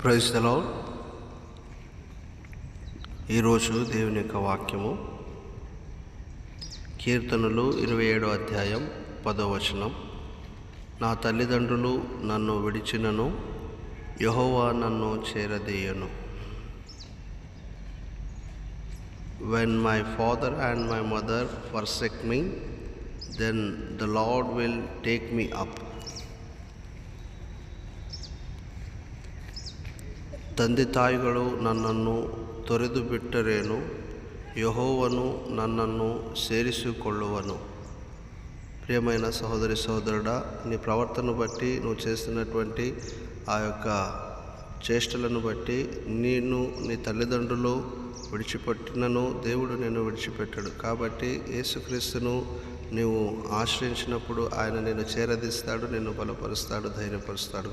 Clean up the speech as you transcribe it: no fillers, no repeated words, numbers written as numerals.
Praise the lord. ఈరోజు దేవుని యొక్క వాక్యము కీర్తనలు 27వ అధ్యాయం 10వ వచనం. నా తల్లిదండ్రులు నన్ను విడిచినను యెహోవా నన్ను చేరదీయను. When my father and my mother forsake me, then the Lord will take me up. ತಂದೆ ತಾಯಿಗಳು ನನ್ನನ್ನು ತೊರೆದು ಬಿಟ್ಟರೇನು, ಯೆಹೋವನು నన్నನ್ನು సేరిసుకొళ్ళువను. ప్రియమైన సహోదరి సహోదరుడా, నీ ప్రవర్తన బట్టి, నువ్వు చేస్తున్నటువంటి ఆ యొక్క చేష్టలను బట్టి నీ తల్లిదండ్రులు విడిచిపెట్టినను దేవుడు నిన్ను విడిచిపెట్టాడు. కాబట్టి యేసుక్రీస్తును నీవు ఆశ్రయించినప్పుడు ఆయన నిన్ను చేరదీస్తాడు, నిన్ను బలపరుస్తాడు, ధైర్యపరుస్తాడు.